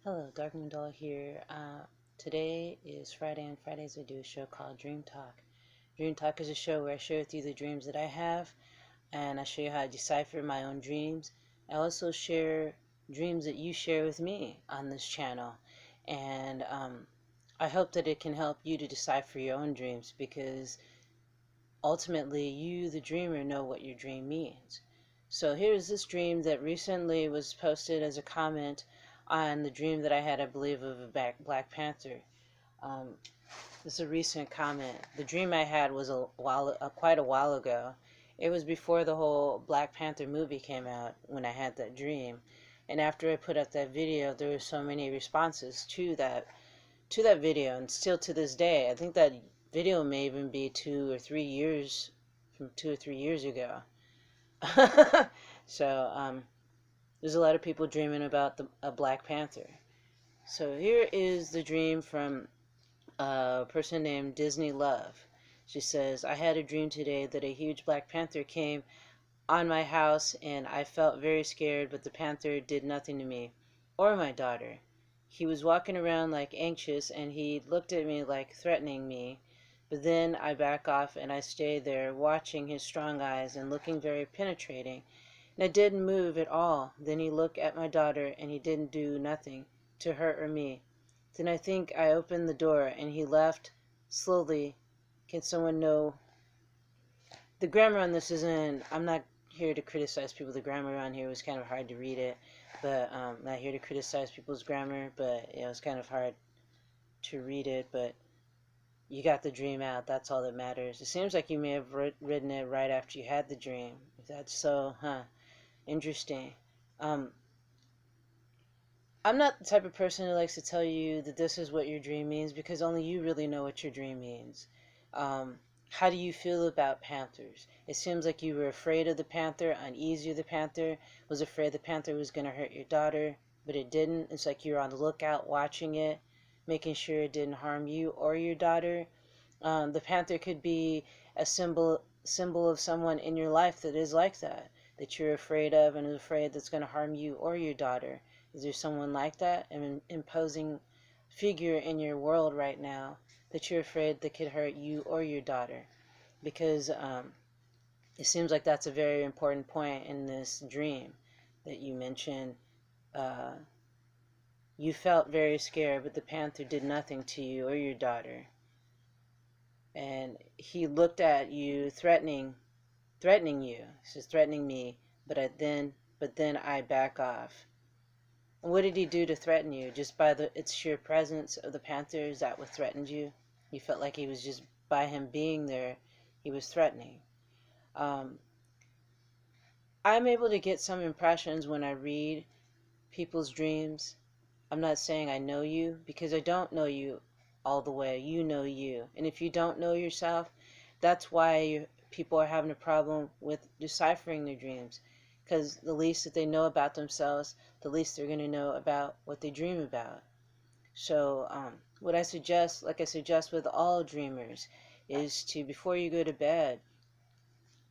Hello, Dark Moon Doll here. Today is Friday, and Fridays I do a show called Dream Talk. Dream Talk is a show where I share with you the dreams that I have, and I show you how I decipher my own dreams. I also share dreams that you share with me on this channel, and I hope that it can help you to decipher your own dreams, because ultimately you, the dreamer, know what your dream means. So here's this dream that recently was posted as a comment on the dream that I had, I believe, of a Black Panther. Um, this is a recent comment. The dream I had was quite a while ago. It was before the whole Black Panther movie came out when I had that dream. And after I put up that video, there were so many responses to that video, and still to this day, I think that video may even be 2 or 3 years from 2 or 3 years ago. So there's a lot of people dreaming about a Black Panther. So here is the dream from a person named Disney Love. She says, I had a dream today that a huge Black Panther came on my house, and I felt very scared, but the panther did nothing to me or my daughter. He was walking around like anxious, and he looked at me like threatening me, but then I back off and I stay there watching his strong eyes and looking very penetrating, and I didn't move at all. Then he looked at my daughter, and he didn't do nothing to her or me. Then I think I opened the door and he left slowly. Can someone know? The grammar on this isn't, I'm not here to criticize people. The grammar on here was kind of hard to read it, but not here to criticize people's grammar, but it was kind of hard to read it, but you got the dream out. That's all that matters. It seems like you may have written it right after you had the dream. If that's so, interesting. Um, I'm not the type of person who likes to tell you that this is what your dream means, because only you really know what your dream means. How do you feel about panthers? It seems like you were afraid of the panther, uneasy of the panther, was afraid the panther was going to hurt your daughter, but it didn't. It's like you're on the lookout watching it, making sure it didn't harm you or your daughter. The panther could be a symbol of someone in your life that is like that you're afraid of and is afraid that's going to harm you or your daughter. Is there someone like that, an imposing figure in your world right now that you're afraid that could hurt you or your daughter? Because it seems like that's a very important point in this dream that you mentioned. Uh, you felt very scared, but the panther did nothing to you or your daughter. And he looked at you, threatening you. He says, threatening me, but then I back off. What did he do to threaten you? Just by its sheer presence of the panther, is that what threatened you? You felt like he was just, by him being there, he was threatening. I'm able to get some impressions when I read people's dreams. I'm not saying I know you, because I don't know you all the way. You know you. And if you don't know yourself, that's why people are having a problem with deciphering their dreams. Because the least that they know about themselves, the least they're going to know about what they dream about. So what I suggest, like I suggest with all dreamers, is to, before you go to bed,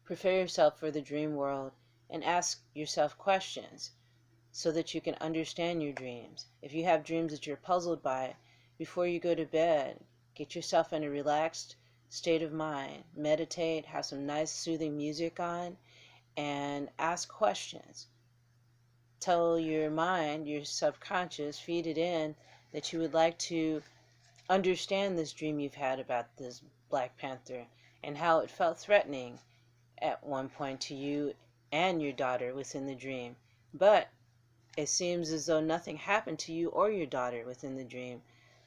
prepare yourself for the dream world and ask yourself questions so that you can understand your dreams. If you have dreams that you're puzzled by, before you go to bed, get yourself in a relaxed state of mind. Meditate, have some nice soothing music on, and ask questions. Tell your mind, your subconscious, feed it in that you would like to understand this dream you've had about this Black Panther and how it felt threatening at one point to you and your daughter within the dream. But it seems as though nothing happened to you or your daughter within the dream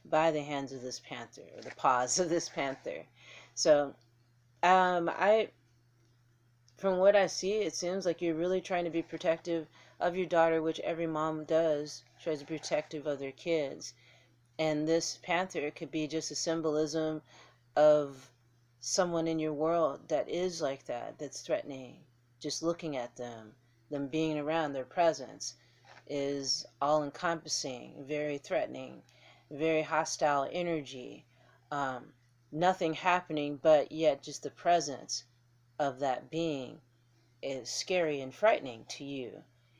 by the hands of this panther, or the paws of this panther. So I from what I see, it seems like you're really trying to be protective of your daughter, which every mom does, tries to be protective of their kids. And this panther could be just a symbolism of someone in your world that is like that, that's threatening. Just looking at them being around, their presence is all encompassing, very threatening, very hostile energy. Nothing happening, but yet just the presence of that being is scary and frightening to you.